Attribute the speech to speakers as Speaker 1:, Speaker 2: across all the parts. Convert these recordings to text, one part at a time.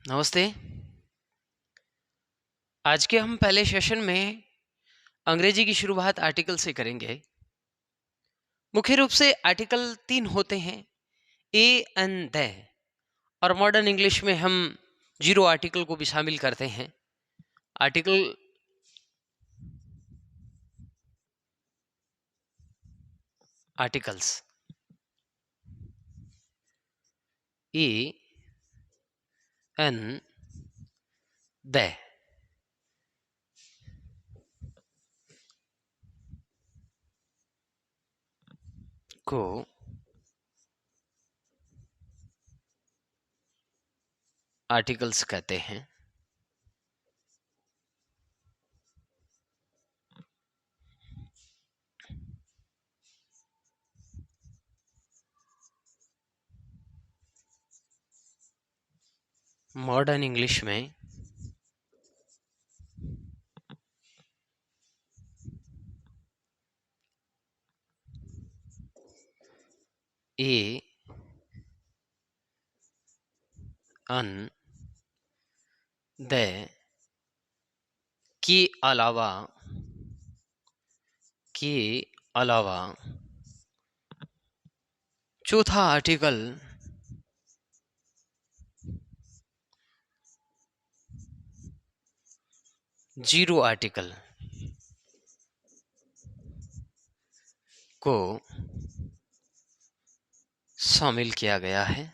Speaker 1: नमस्ते। आज के हम पहले सेशन में अंग्रेजी की शुरुआत आर्टिकल से करेंगे। मुख्य रूप से आर्टिकल 3 होते हैं, ए एंड द, और मॉडर्न इंग्लिश में हम जीरो आर्टिकल को भी शामिल करते हैं। Article articles A and the को आर्टिकल्स कहते हैं। मॉडर्न इंग्लिश में ए एंड द के अलावा चौथा आर्टिकल जीरो आर्टिकल को शामिल किया गया है।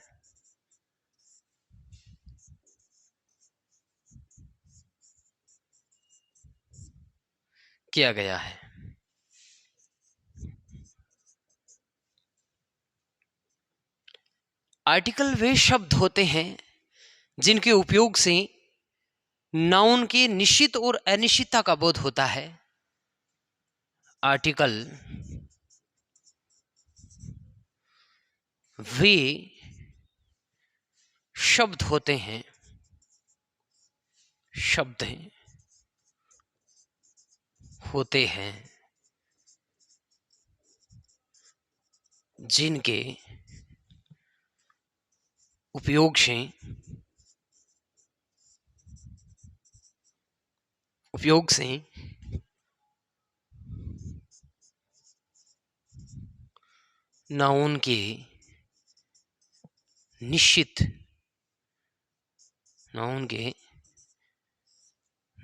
Speaker 1: आर्टिकल वे शब्द होते हैं जिनके उपयोग से नाउन के निश्चित और अनिश्चितता का बोध होता है। आर्टिकल वे शब्द होते हैं जिनके उपयोग से नाउन के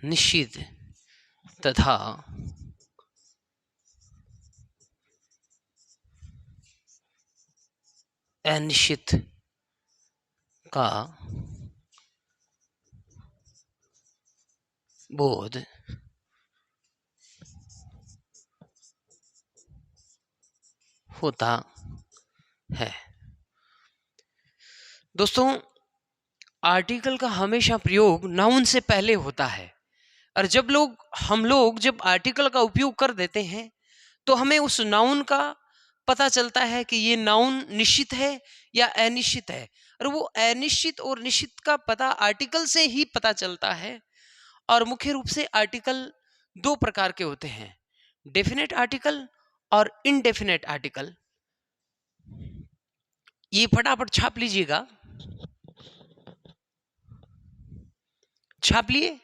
Speaker 1: निश्चित तथा अनिश्चित का बोध होता है। दोस्तों, आर्टिकल का हमेशा प्रयोग नाउन से पहले होता है, और हम लोग जब आर्टिकल का उपयोग कर देते हैं तो हमें उस नाउन का पता चलता है कि ये नाउन निश्चित है या अनिश्चित है, और वो अनिश्चित और निश्चित का पता आर्टिकल से ही पता चलता है। और मुख्य रूप से आर्टिकल दो प्रकार के होते हैं, डेफिनेट आर्टिकल और इनडेफिनेट आर्टिकल। ये फटाफट छाप लीजिएगा। छाप लिए?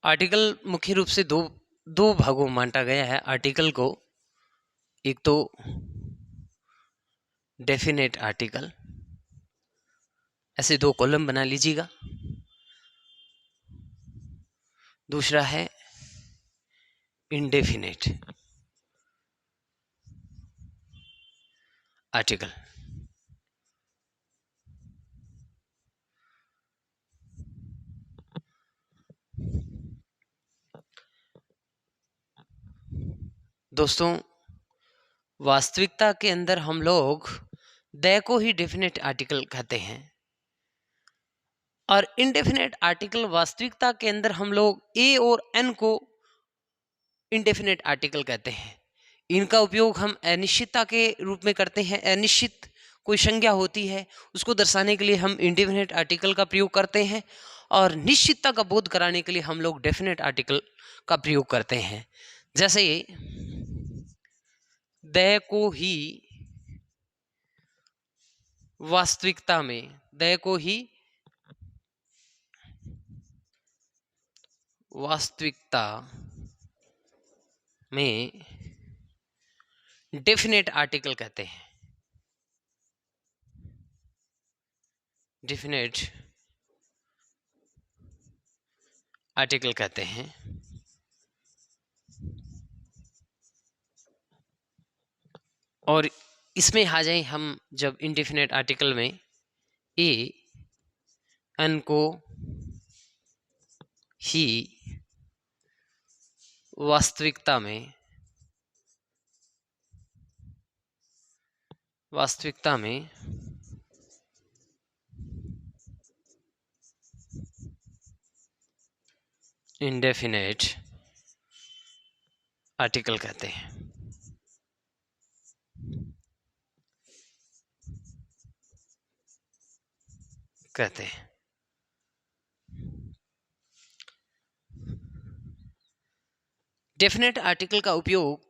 Speaker 1: आर्टिकल मुख्य रूप से दो भागों में बांटा गया है आर्टिकल को। एक तो डेफिनेट आर्टिकल, ऐसे दो कॉलम बना लीजिएगा। दूसरा है इनडेफिनेट आर्टिकल। दोस्तों, वास्तविकता के अंदर हम लोग द को ही डेफिनेट आर्टिकल कहते हैं, और इंडेफिनेट आर्टिकल वास्तविकता के अंदर हम लोग ए और एन को इंडेफिनेट आर्टिकल कहते हैं। इनका उपयोग हम अनिश्चितता के रूप में करते हैं। अनिश्चित कोई संज्ञा होती है, उसको दर्शाने के लिए हम इंडेफिनेट आर्टिकल का प्रयोग करते हैं, और निश्चितता का बोध कराने के लिए हम लोग डेफिनेट आर्टिकल का प्रयोग करते हैं। जैसे द को ही वास्तविकता में, द को ही वास्तविकता में डेफिनेट आर्टिकल कहते हैं। डेफिनेट आर्टिकल कहते हैं। और इसमें आ जाए हम जब इंडेफिनेट आर्टिकल में ए एन को ही वास्तविकता में इंडेफिनेट आर्टिकल कहते हैं। डेफिनेट आर्टिकल का उपयोग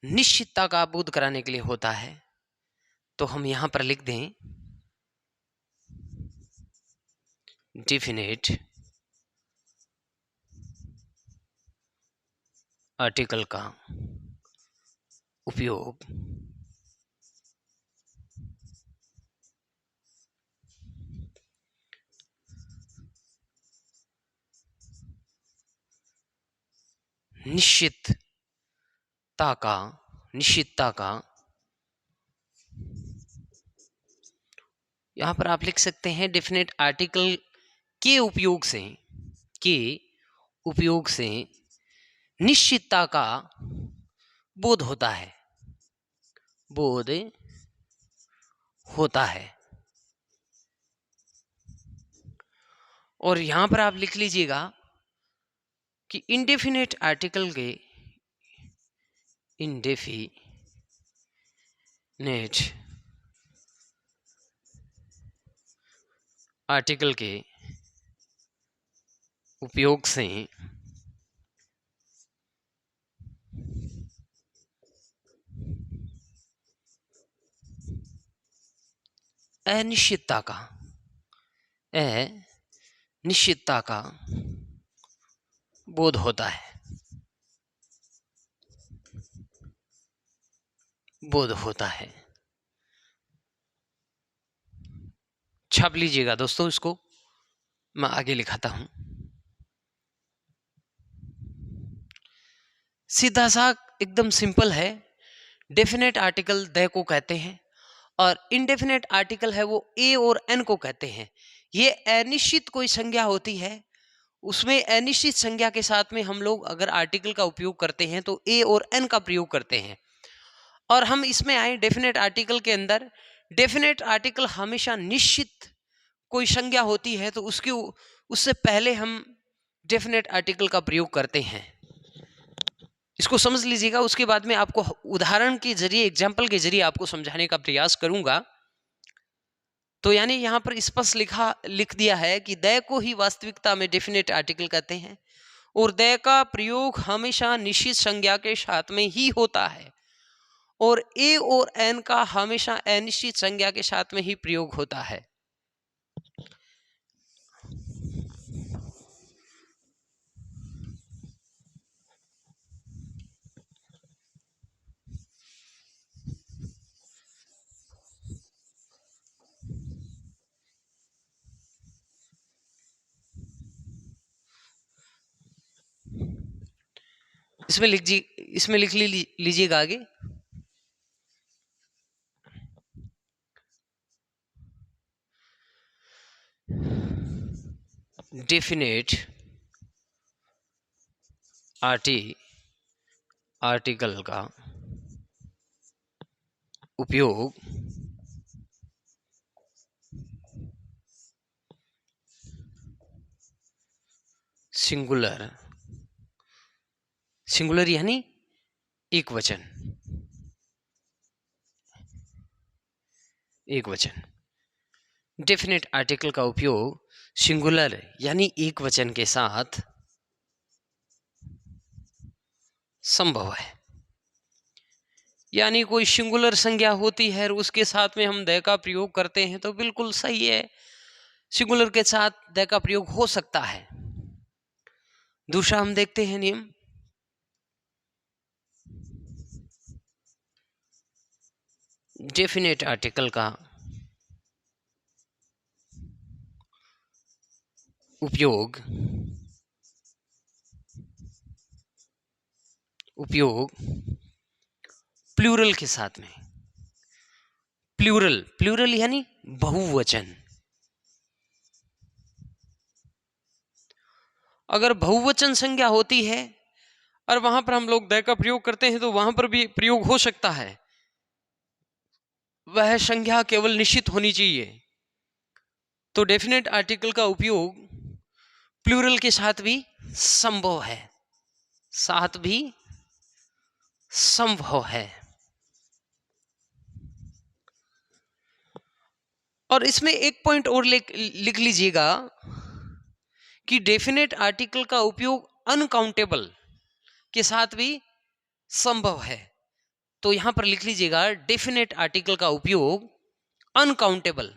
Speaker 1: निश्चितता का बोध कराने के लिए होता है। तो हम यहां पर लिख दें डेफिनेट आर्टिकल का उपयोग निश्चितता का यहां पर आप लिख सकते हैं डेफिनेट आर्टिकल के उपयोग से निश्चितता का बोध होता है। और यहां पर आप लिख लीजिएगा कि इंडेफिनेट आर्टिकल के उपयोग से अनिश्चितता का बोध होता है। छाप लीजिएगा दोस्तों, इसको मैं आगे लिखाता हूं। सीधा सा एकदम सिंपल है। डेफिनेट आर्टिकल द को कहते हैं, और इनडेफिनेट आर्टिकल है वो ए और एन को कहते हैं। ये अनिश्चित कोई संज्ञा होती है, उसमें अनिश्चित संज्ञा के साथ में हम लोग अगर आर्टिकल का उपयोग करते हैं तो ए और एन का प्रयोग करते हैं। और हम इसमें आए डेफिनेट आर्टिकल के अंदर, डेफिनेट आर्टिकल हमेशा निश्चित कोई संज्ञा होती है तो उससे पहले हम डेफिनेट आर्टिकल का प्रयोग करते हैं। इसको समझ लीजिएगा। उसके बाद में आपको उदाहरण के जरिए, एग्जाम्पल के जरिए आपको समझाने का प्रयास करूंगा। तो यानी यहां पर स्पष्ट लिख दिया है कि द को ही वास्तविकता में डेफिनेट आर्टिकल कहते हैं, और द का प्रयोग हमेशा निश्चित संज्ञा के साथ में ही होता है, और ए और एन का हमेशा अनिश्चित संज्ञा के साथ में ही प्रयोग होता है। इसमें लिख लीजिएगा आगे। डेफिनेट आर्टिकल का उपयोग सिंगुलर, सिंगुलर यानी एक वचन, एक वचन। डेफिनेट आर्टिकल का उपयोग सिंगुलर यानी एक वचन के साथ संभव है। यानी कोई सिंगुलर संज्ञा होती है और उसके साथ में हम द का प्रयोग करते हैं तो बिल्कुल सही है, सिंगुलर के साथ द का प्रयोग हो सकता है। दूसरा हम देखते हैं नियम, डेफिनेट आर्टिकल का उपयोग प्लूरल के साथ में, प्लूरल यानी बहुवचन। अगर बहुवचन संज्ञा होती है और वहां पर हम लोग द का प्रयोग करते हैं तो वहां पर भी प्रयोग हो सकता है, वह संज्ञा केवल निश्चित होनी चाहिए। तो डेफिनेट आर्टिकल का उपयोग प्लूरल के साथ भी संभव है, साथ भी संभव है। और इसमें एक पॉइंट और लिख लीजिएगा कि डेफिनेट आर्टिकल का उपयोग अनकाउंटेबल के साथ भी संभव है। तो यहां पर लिख लीजिएगा डेफिनेट आर्टिकल का उपयोग अनकाउंटेबल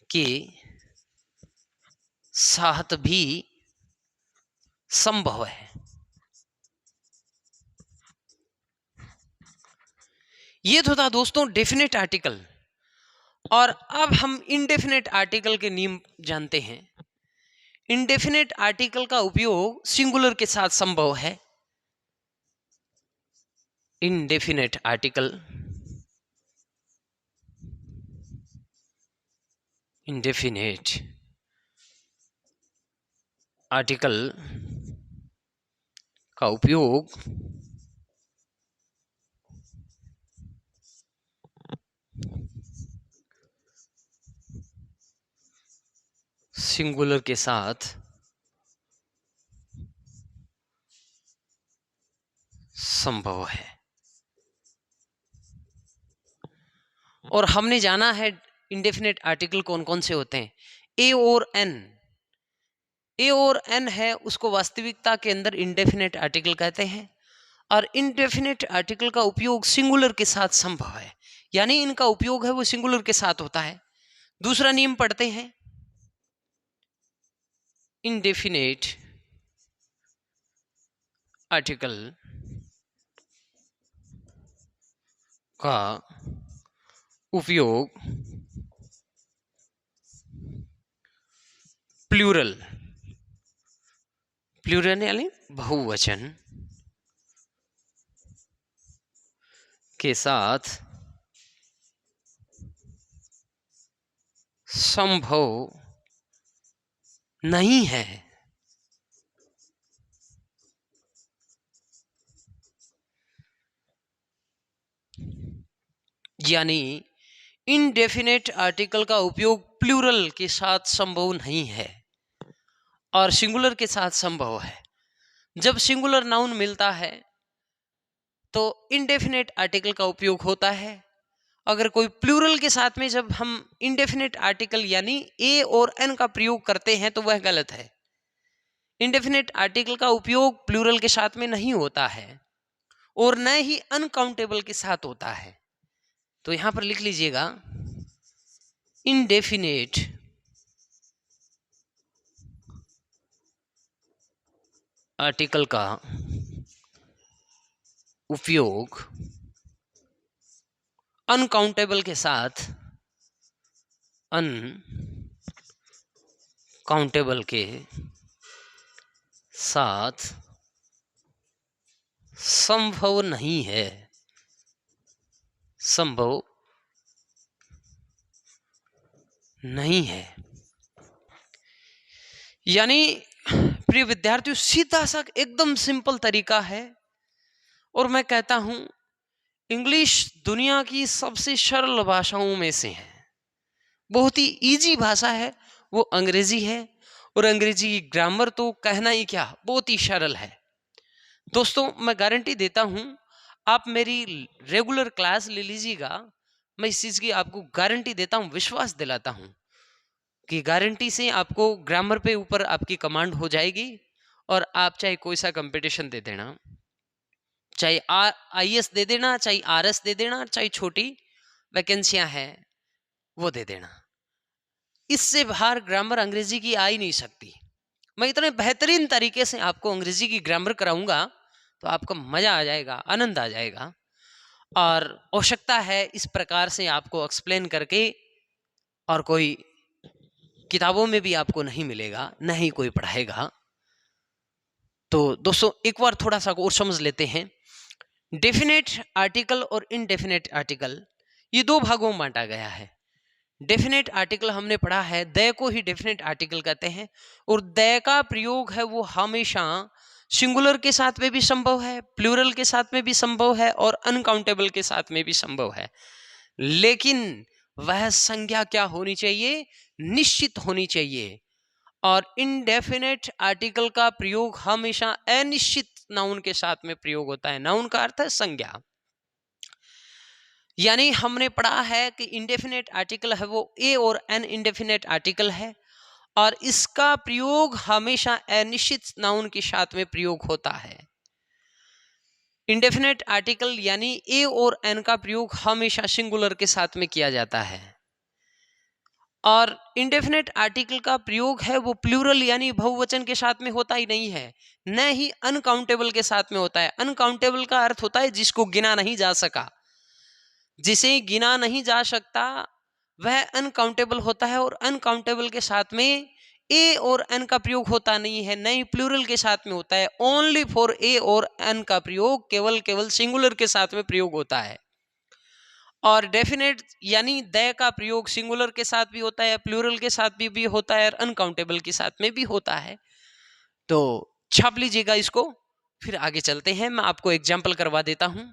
Speaker 1: के साथ भी संभव है। ये तो था दोस्तों डेफिनेट आर्टिकल। और अब हम इनडेफिनेट आर्टिकल के नियम जानते हैं। इनडेफिनेट आर्टिकल का उपयोग सिंगुलर के साथ संभव है। इनडेफिनेट आर्टिकल का उपयोग सिंगुलर के साथ संभव है। और हमने जाना है इंडेफिनेट आर्टिकल कौन कौन से होते हैं। ए और एन है, उसको वास्तविकता के अंदर इंडेफिनेट आर्टिकल कहते हैं। और इंडेफिनेट आर्टिकल का उपयोग सिंगुलर के साथ संभव है, यानी इनका उपयोग है वो सिंगुलर के साथ होता है। दूसरा नियम पढ़ते हैं, इंडेफिनेट आर्टिकल का उपयोग प्लूरल यानी बहुवचन के साथ संभव नहीं है। यानी इनडेफिनेट आर्टिकल का उपयोग प्लूरल के साथ संभव नहीं है और सिंगुलर के साथ संभव है। जब सिंगुलर नाउन मिलता है तो इनडेफिनेट आर्टिकल का उपयोग होता है। अगर कोई प्लूरल के साथ में जब हम इनडेफिनेट आर्टिकल यानी ए और एन का प्रयोग करते हैं तो वह गलत है। इनडेफिनेट आर्टिकल का उपयोग प्लूरल के साथ में नहीं होता है और न ही अनकाउंटेबल के साथ होता है। तो यहां पर लिख लीजिएगा, इनडेफिनेट आर्टिकल का उपयोग अनकाउंटेबल के साथ संभव नहीं है। संभव नहीं है। यानी प्रिय विद्यार्थियों, सीधा सा एकदम सिंपल तरीका है और मैं कहता हूं इंग्लिश दुनिया की सबसे सरल भाषाओं में से है। बहुत ही इजी भाषा है वो अंग्रेजी है, और अंग्रेजी की ग्रामर तो कहना ही क्या, बहुत ही सरल है। दोस्तों मैं गारंटी देता हूं, आप मेरी रेगुलर क्लास ले लीजिएगा, मैं इस चीज की आपको गारंटी देता हूं, विश्वास दिलाता हूं कि गारंटी से आपको ग्रामर पे ऊपर आपकी कमांड हो जाएगी, और आप चाहे कोई सा कंपटीशन दे देना, चाहे IAS दे देना, चाहे RS दे देना, चाहे छोटी वैकेंसियां हैं वो दे देना, इससे बाहर ग्रामर अंग्रेजी की आ ही नहीं सकती। मैं इतने बेहतरीन तरीके से आपको अंग्रेजी की ग्रामर कराऊंगा तो आपको मजा आ जाएगा, आनंद आ जाएगा। और आवश्यकता है इस प्रकार से आपको एक्सप्लेन करके, और कोई किताबों में भी आपको नहीं मिलेगा, नहीं कोई पढ़ाएगा। तो दोस्तों एक बार थोड़ा सा और समझ लेते हैं। डेफिनेट आर्टिकल और इनडेफिनेट आर्टिकल, ये दो भागों में बांटा गया है। डेफिनेट आर्टिकल हमने पढ़ा है, दे को ही डेफिनेट आर्टिकल कहते हैं, और दे का प्रयोग है वो हमेशा सिंगुलर के साथ में भी संभव है, प्लूरल के साथ में भी संभव है, और अनकाउंटेबल के साथ में भी संभव है। लेकिन वह संज्ञा क्या होनी चाहिए, निश्चित होनी चाहिए। और इनडेफिनेट आर्टिकल का प्रयोग हमेशा अनिश्चित नाउन के साथ में प्रयोग होता है। नाउन का अर्थ है संज्ञा। यानी हमने पढ़ा है कि इंडेफिनेट आर्टिकल है वो ए और एन इंडेफिनेट आर्टिकल है, और इसका प्रयोग हमेशा अनिश्चित नाउन के साथ में प्रयोग होता है। इंडेफिनेट आर्टिकल यानी ए और एन का प्रयोग हमेशा सिंगुलर के साथ में किया जाता है, और इंडेफिनेट आर्टिकल का प्रयोग है वो प्लूरल यानी बहुवचन के साथ में होता ही नहीं है, न ही अनकाउंटेबल के साथ में होता है। अनकाउंटेबल का अर्थ होता है जिसको गिना नहीं जा सका, जिसे गिना नहीं जा सकता वह अनकाउंटेबल होता है, और अनकाउंटेबल के साथ में ए और एन का प्रयोग होता नहीं है, नहीं प्लूरल के साथ में होता है। ओनली फॉर ए और एन का प्रयोग केवल सिंगुलर के साथ में प्रयोग होता है। और डेफिनेट यानी दे का प्रयोग सिंगुलर के साथ भी होता है, प्लूरल के साथ भी होता है, और अनकाउंटेबल के साथ में भी होता है। तो छाप लीजिएगा इसको, फिर आगे चलते हैं। मैं आपको एग्जाम्पल करवा देता हूं।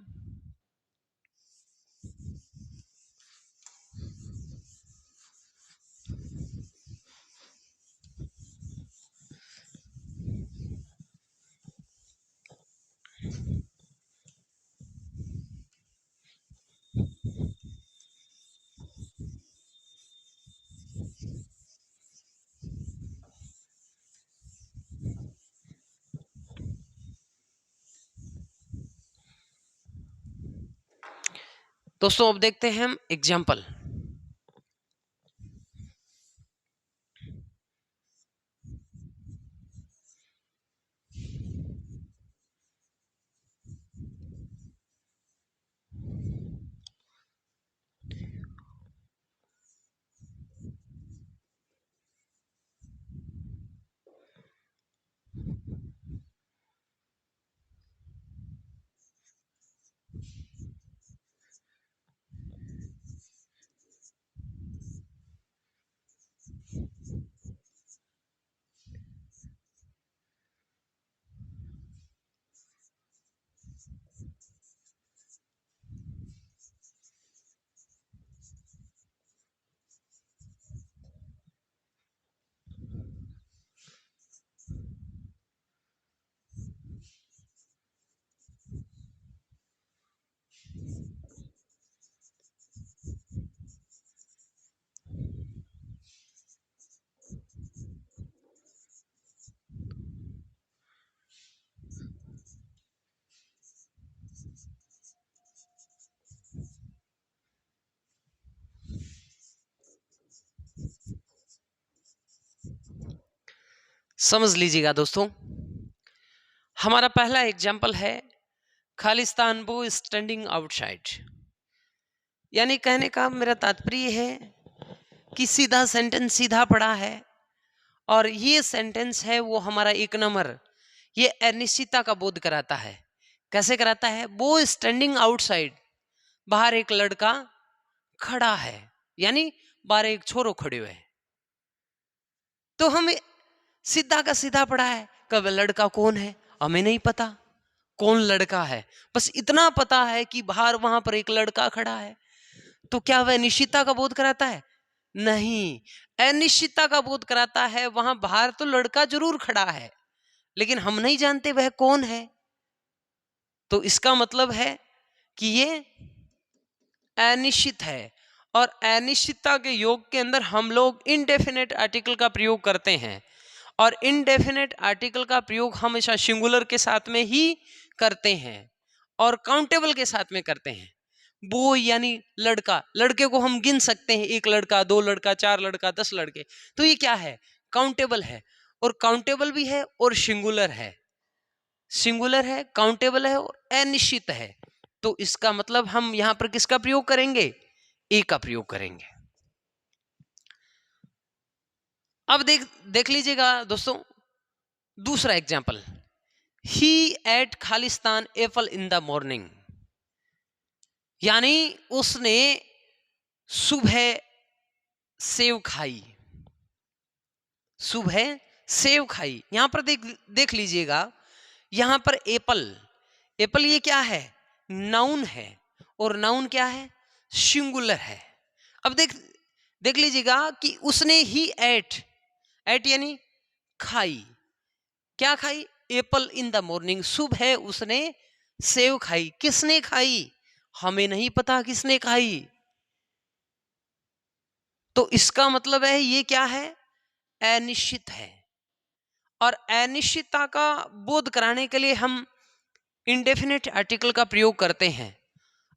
Speaker 1: दोस्तों अब देखते हैं हम एग्जाम्पल। समझ लीजिएगा दोस्तों, हमारा पहला एग्जाम्पल है खालिस्तान बो स्टैंडिंग आउटसाइड। यानी कहने का मेरा तात्पर्य है कि सीधा सेंटेंस सीधा पड़ा है, और ये सेंटेंस है वो हमारा एक नंबर, ये अनिश्चितता का बोध कराता है। कैसे कराता है? वो स्टैंडिंग आउटसाइड, बाहर एक लड़का खड़ा है, यानी बाहर एक छोरो खड़े हुए। तो हमें सीधा का सीधा पड़ा है, कब लड़का कौन है हमें नहीं पता, कौन लड़का है, बस इतना पता है कि बाहर वहां पर एक लड़का खड़ा है। तो क्या वह निश्चितता का बोध कराता है? नहीं, अनिश्चितता का बोध कराता है। वहां बाहर तो लड़का जरूर खड़ा है, लेकिन हम नहीं जानते वह कौन है। तो इसका मतलब है कि ये अनिश्चित है। और अनिश्चितता के योग के अंदर हम लोग इनडेफिनेट आर्टिकल का प्रयोग करते हैं, और इनडेफिनेट आर्टिकल का प्रयोग हमेशा सिंगुलर के साथ में ही करते हैं और काउंटेबल के साथ में करते हैं। वो यानी लड़का, लड़के को हम गिन सकते हैं, एक लड़का, दो लड़का, चार लड़का, 10 लड़के। तो ये क्या है? काउंटेबल है, और काउंटेबल भी है और सिंगुलर है। सिंगुलर है, काउंटेबल है और अनिश्चित है। तो इसका मतलब हम यहां पर किसका प्रयोग करेंगे? ए का प्रयोग करेंगे। अब देख लीजिएगा दोस्तों, दूसरा एग्जाम्पल, ही एट खालिस्तान एप्पल इन द मॉर्निंग, यानी उसने सुबह सेव खाई। सुबह सेव खाई, यहां पर देख लीजिएगा, यहां पर एप्पल, एप्पल ये क्या है? नाउन है, और नाउन क्या है? सिंगुलर है। अब देख लीजिएगा कि उसने ही एट यानी खाई। क्या खाई? एप्पल इन द मॉर्निंग, सुबह उसने सेव खाई। किसने खाई? हमें नहीं पता किसने खाई। तो इसका मतलब है ये क्या है? अनिश्चित है। और अनिश्चितता का बोध कराने के लिए हम इंडेफिनिट आर्टिकल का प्रयोग करते हैं।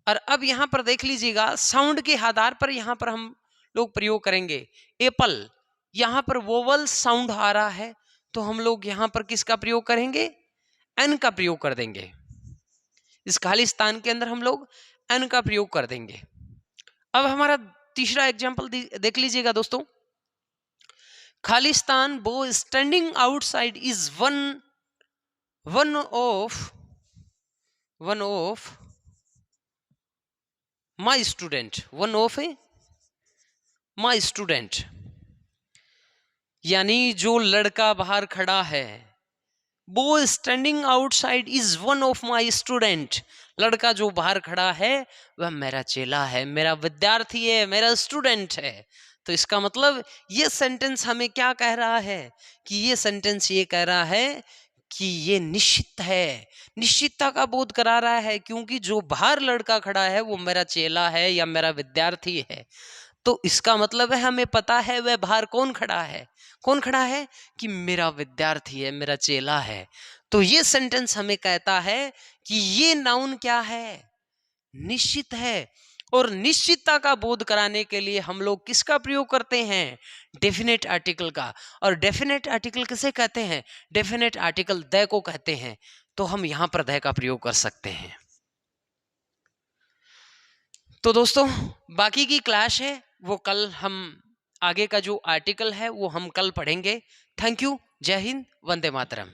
Speaker 1: और अब यहां पर देख लीजिएगा, साउंड के आधार पर यहां पर हम लोग प्रयोग करेंगे। एप्पल, यहां पर वोवल साउंड आ रहा है, तो हम लोग यहां पर किसका प्रयोग करेंगे? एन का प्रयोग कर देंगे। इस खालिस्तान के अंदर हम लोग एन का प्रयोग कर देंगे। अब हमारा तीसरा एग्जाम्पल देख लीजिएगा दोस्तों, खालिस्तान बो standing outside is one of my student, one of my student, यानी जो लड़का बाहर खड़ा है, वो standing outside is one of my student, लड़का जो बाहर खड़ा है वह मेरा चेला है, मेरा विद्यार्थी है, मेरा स्टूडेंट है। तो इसका मतलब ये सेंटेंस हमें क्या कह रहा है? कि ये सेंटेंस ये कह रहा है कि ये निश्चित है, निश्चितता का बोध करा रहा है, क्योंकि जो बाहर लड़का खड़ा है वो मेरा चेला है या मेरा विद्यार्थी है। तो इसका मतलब है हमें पता है वह बाहर कौन खड़ा है। कौन खड़ा है? कि मेरा विद्यार्थी है, मेरा चेला है। तो ये सेंटेंस हमें कहता है कि ये नाउन क्या है? निश्चित है। और निश्चितता का बोध कराने के लिए हम लोग किसका प्रयोग करते हैं? डेफिनेट आर्टिकल का। और डेफिनेट आर्टिकल किसे कहते हैं? डेफिनेट आर्टिकल द को कहते हैं। तो हम यहां पर द का प्रयोग कर सकते हैं। तो दोस्तों, बाकी की क्लास है वो कल हम, आगे का जो आर्टिकल है वो हम कल पढ़ेंगे। Thank you. जय हिंद, वंदे मातरम।